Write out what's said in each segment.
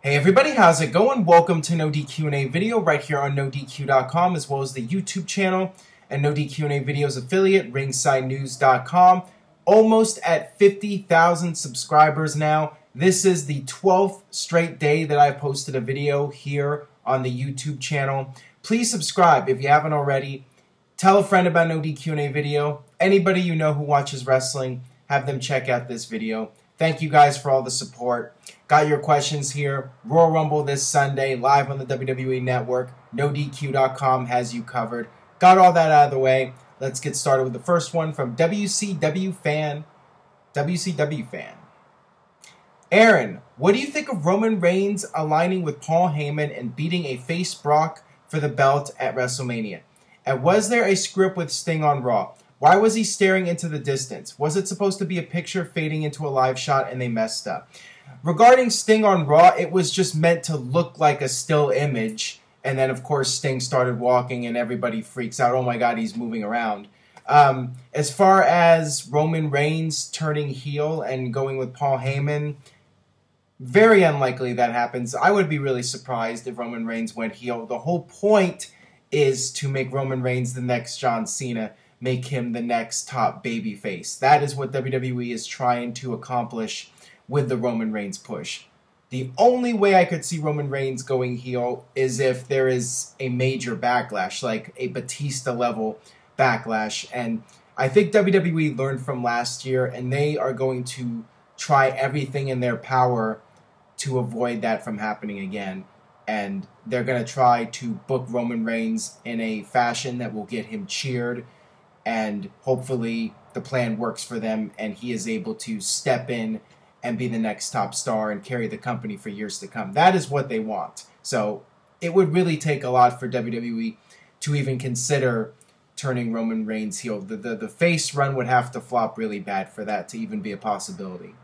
Hey everybody, how's it going? Welcome to NoDQ&A video right here on NoDQ.com as well as the YouTube channel and NoDQ&A videos affiliate, RingsideNews.com. Almost at 50,000 subscribers now. This is the 12th straight day that I posted a video here on the YouTube channel. Please subscribe if you haven't already. Tell a friend about NoDQ&A video. Anybody you know who watches wrestling, have them check out this video. Thank you guys for all the support. Got your questions here. Royal Rumble this Sunday, live on the WWE Network. NoDQ.com has you covered. Got all that out of the way. Let's get started with the first one from WCW Fan. Aaron, what do you think of Roman Reigns aligning with Paul Heyman and beating a face Brock for the belt at WrestleMania? And was there a script with Sting on Raw? Why was he staring into the distance? Was it supposed to be a picture fading into a live shot and they messed up? Regarding Sting on Raw, it was just meant to look like a still image. And then, of course, Sting started walking and everybody freaks out. Oh, my God, he's moving around. As far as Roman Reigns turning heel and going with Paul Heyman, very unlikely that happens. I would be really surprised if Roman Reigns went heel. The whole point is to make Roman Reigns the next John Cena, make him the next top babyface. That is what WWE is trying to accomplish with the Roman Reigns push. The only way I could see Roman Reigns going heel is if there is a major backlash, like a Batista level backlash. And I think WWE learned from last year, and they are going to try everything in their power to avoid that from happening again. And they're going to try to book Roman Reigns in a fashion that will get him cheered. And hopefully the plan works for them and he is able to step in and be the next top star and carry the company for years to come. That is what they want. So it would really take a lot for WWE to even consider turning Roman Reigns heel. The face run would have to flop really bad for that to even be a possibility.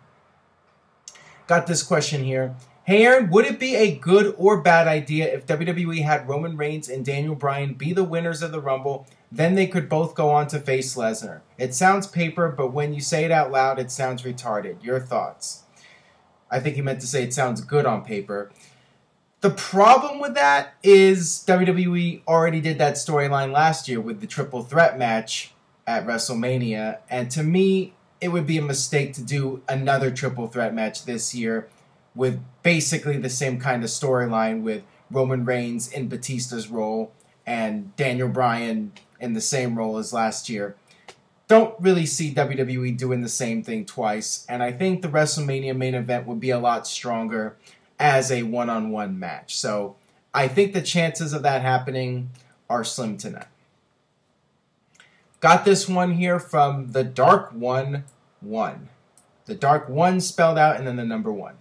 Got this question here. Hey Aaron, would it be a good or bad idea if WWE had Roman Reigns and Daniel Bryan be the winners of the Rumble? Then they could both go on to face Lesnar. It sounds paper, but when you say it out loud, it sounds retarded. Your thoughts? I think he meant to say it sounds good on paper. The problem with that is WWE already did that storyline last year with the triple threat match at WrestleMania. And to me, it would be a mistake to do another triple threat match this year with basically the same kind of storyline with Roman Reigns in Batista's role and Daniel Bryan in the same role as last year. Don't really see WWE doing the same thing twice, and I think the WrestleMania main event would be a lot stronger as a one-on-one match. So I think the chances of that happening are slim to none. Got this one here from the Dark 1-1. The Dark 1 spelled out and then the number 1.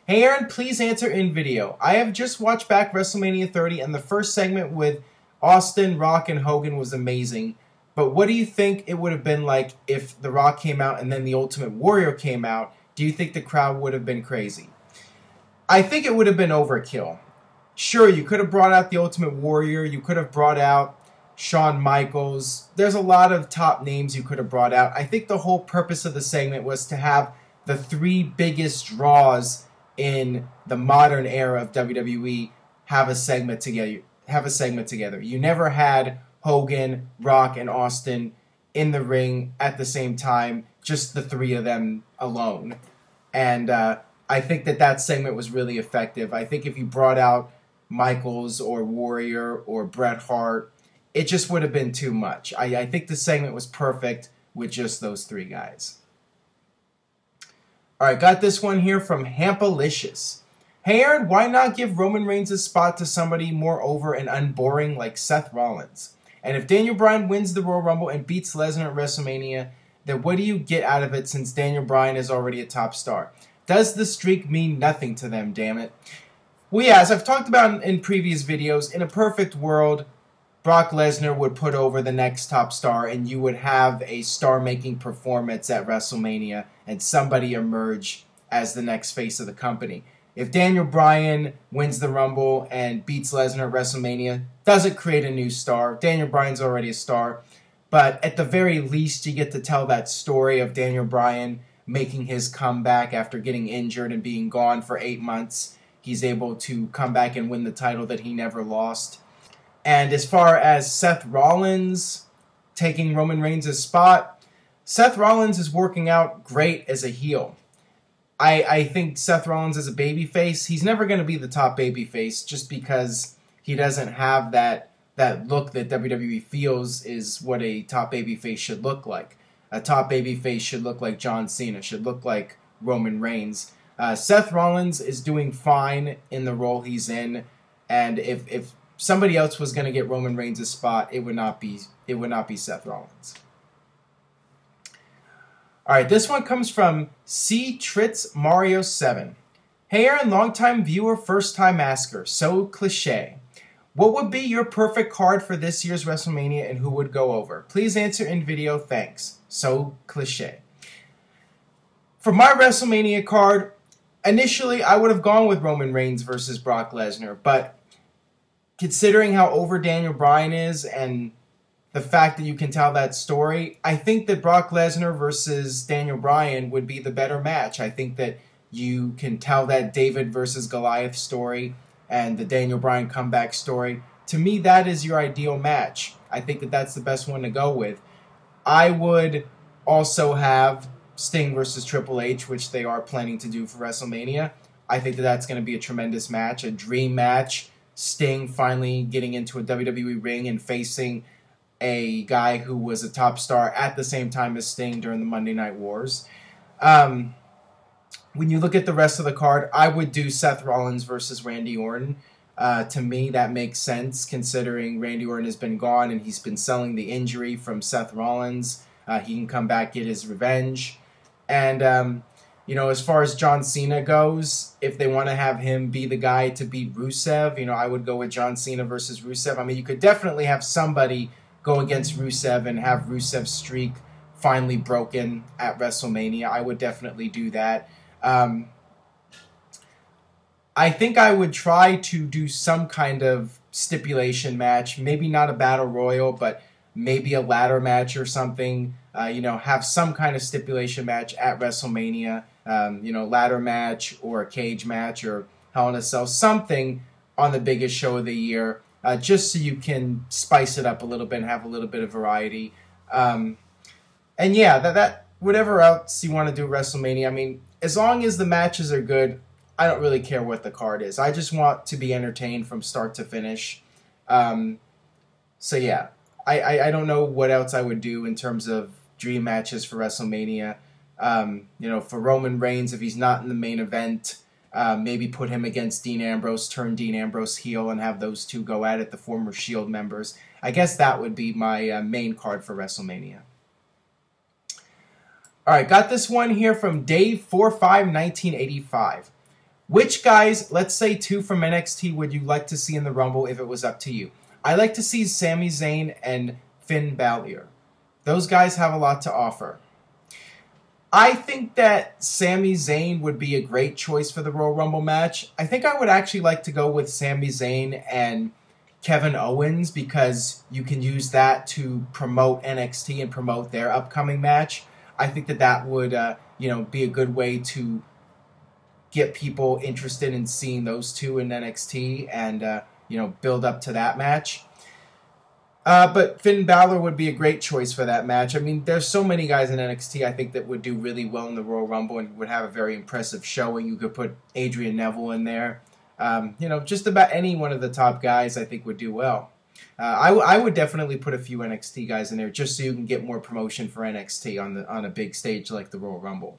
Hey Aaron, please answer in video. I have just watched back WrestleMania 30 and the first segment with Austin, Rock, and Hogan was amazing. But what do you think it would have been like if The Rock came out and then The Ultimate Warrior came out? Do you think the crowd would have been crazy? I think it would have been overkill. Sure, you could have brought out The Ultimate Warrior. You could have brought out Shawn Michaels. There's a lot of top names you could have brought out. I think the whole purpose of the segment was to have the three biggest draws in the modern era of WWE have a segment together. You never had Hogan, Rock, and Austin in the ring at the same time, just the three of them alone. And I think that segment was really effective. I think if you brought out Michaels or Warrior or Bret Hart, it just would have been too much. I think the segment was perfect with just those three guys. All right, got this one here from Hampalicious. Hey Aaron, why not give Roman Reigns a spot to somebody more over and unboring like Seth Rollins? And if Daniel Bryan wins the Royal Rumble and beats Lesnar at WrestleMania, then what do you get out of it since Daniel Bryan is already a top star? Does the streak mean nothing to them, damn it? Well, yeah, as I've talked about in previous videos, in a perfect world, Brock Lesnar would put over the next top star and you would have a star-making performance at WrestleMania and somebody emerge as the next face of the company. If Daniel Bryan wins the Rumble and beats Lesnar at WrestleMania, doesn't create a new star. Daniel Bryan's already a star. But at the very least, you get to tell that story of Daniel Bryan making his comeback after getting injured and being gone for 8 months. he's able to come back and win the title that he never lost. And as far as Seth Rollins taking Roman Reigns' spot, Seth Rollins is working out great as a heel. I think Seth Rollins as a babyface, he's never going to be the top babyface just because he doesn't have that look that WWE feels is what a top babyface should look like. A top babyface should look like John Cena, should look like Roman Reigns. Seth Rollins is doing fine in the role he's in, and if somebody else was going to get Roman Reigns' spot, it would not be Seth Rollins. All right, this one comes from C. Tritz Mario 7. Hey Aaron, longtime viewer, first time asker. So cliche. What would be your perfect card for this year's WrestleMania and who would go over? Please answer in video, thanks. So cliche. For my WrestleMania card, initially I would have gone with Roman Reigns versus Brock Lesnar, but considering how over Daniel Bryan is and the fact that you can tell that story, I think that Brock Lesnar versus Daniel Bryan would be the better match. I think that you can tell that David versus Goliath story and the Daniel Bryan comeback story. To me, that is your ideal match. I think that that's the best one to go with. I would also have Sting versus Triple H, which they are planning to do for WrestleMania. I think that that's going to be a tremendous match, a dream match. Sting finally getting into a WWE ring and facing a guy who was a top star at the same time as Sting during the Monday Night Wars. When you look at the rest of the card, I would do Seth Rollins versus Randy Orton. To me, that makes sense considering Randy Orton has been gone and he's been selling the injury from Seth Rollins. He can come back, get his revenge. And, as far as John Cena goes, if they want to have him be the guy to beat Rusev, I would go with John Cena versus Rusev. I mean, you could definitely have somebody go against Rusev and have Rusev's streak finally broken at WrestleMania. I would definitely do that. I think I would try to do some kind of stipulation match, maybe not a battle royal, but maybe a ladder match or something. Have some kind of stipulation match at WrestleMania, ladder match or a cage match or Hell in a Cell, something on the biggest show of the year, just so you can spice it up a little bit and have a little bit of variety. That whatever else you want to do at WrestleMania, I mean, as long as the matches are good, I don't really care what the card is. I just want to be entertained from start to finish. I don't know what else I would do in terms of dream matches for WrestleMania. For Roman Reigns, if he's not in the main event, maybe put him against Dean Ambrose, turn Dean Ambrose heel, and have those two go at it, the former Shield members. I guess that would be my main card for WrestleMania. All right, got this one here from Dave451985. Which guys, let's say 2 from NXT, would you like to see in the Rumble if it was up to you? I like to see Sami Zayn and Finn Balor. Those guys have a lot to offer. I think that Sami Zayn would be a great choice for the Royal Rumble match. I think I would actually like to go with Sami Zayn and Kevin Owens because you can use that to promote NXT and promote their upcoming match. I think that would be a good way to get people interested in seeing those two in NXT and build up to that match. But Finn Balor would be a great choice for that match. I mean, there's so many guys in NXT I think that would do really well in the Royal Rumble and would have a very impressive showing. You could put Adrian Neville in there. Just about any one of the top guys I think would do well. I would definitely put a few NXT guys in there just so you can get more promotion for NXT on a big stage like the Royal Rumble.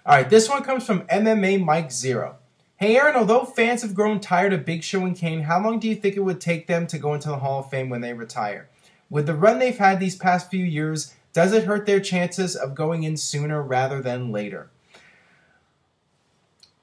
All right, this one comes from MMA Mike 0. Hey Aaron, although fans have grown tired of Big Show and Kane, how long do you think it would take them to go into the Hall of Fame when they retire? With the run they've had these past few years, does it hurt their chances of going in sooner rather than later?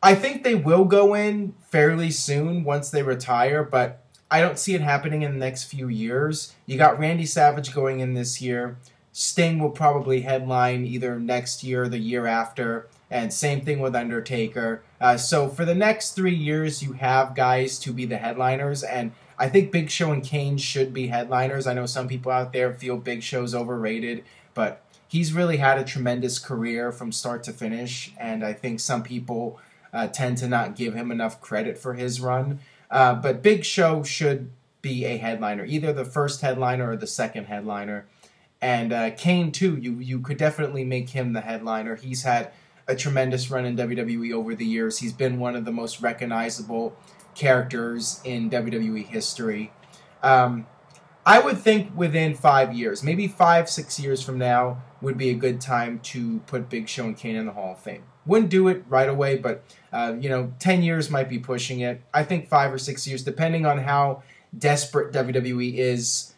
I think they will go in fairly soon once they retire, but I don't see it happening in the next few years. You got Randy Savage going in this year. Sting will probably headline either next year or the year after. And same thing with Undertaker. So for the next 3 years, you have guys to be the headliners. And I think Big Show and Kane should be headliners. I know some people out there feel Big Show's overrated. But he's really had a tremendous career from start to finish. And I think some people tend to not give him enough credit for his run. But Big Show should be a headliner, either the first headliner or the second headliner. And Kane, too, you could definitely make him the headliner. He's had a tremendous run in WWE over the years. He's been one of the most recognizable characters in WWE history. I would think within 5 years, maybe 5-6 years from now, would be a good time to put Big Show and Kane in the Hall of Fame. Wouldn't do it right away, but 10 years might be pushing it. I think 5 or 6 years, depending on how desperate WWE is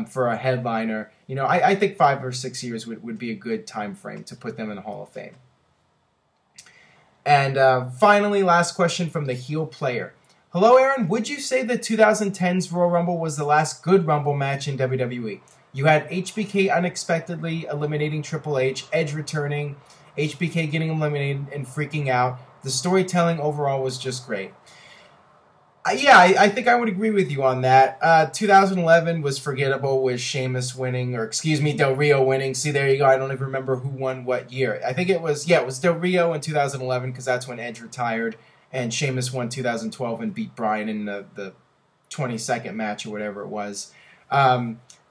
for a headliner. I think 5 or 6 years would be a good time frame to put them in the Hall of Fame. And finally, last question from the heel player. Hello, Aaron. Would you say the 2010's Royal Rumble was the last good Rumble match in WWE? You had HBK unexpectedly eliminating Triple H, Edge returning, HBK getting eliminated and freaking out. The storytelling overall was just great. I think I would agree with you on that. 2011 was forgettable with Sheamus winning, or excuse me, Del Rio winning. See, there you go. I don't even remember who won what year. I think it was Del Rio in 2011 because that's when Edge retired, and Sheamus won 2012 and beat Bryan in the 22nd match or whatever it was.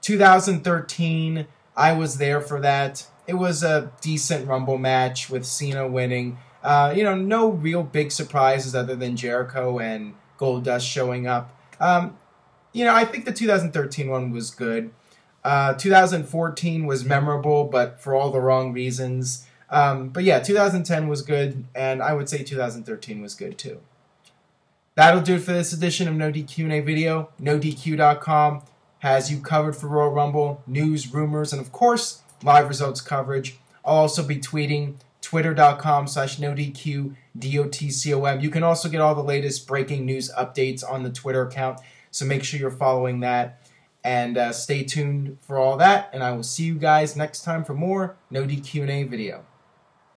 2013, I was there for that. It was a decent Rumble match with Cena winning. No real big surprises other than Jericho and Goldust showing up. I think the 2013 one was good. 2014 was memorable, but for all the wrong reasons. 2010 was good, and I would say 2013 was good too. That'll do it for this edition of NoDQ&A video. NoDQ.com has you covered for Royal Rumble, news, rumors, and of course, live results coverage. I'll also be tweeting twitter.com/NoDQ.DOTCOM. You can also get all the latest breaking news updates on the Twitter account, so make sure you're following that. And stay tuned for all that, and I will see you guys next time for more NoDQ&A video.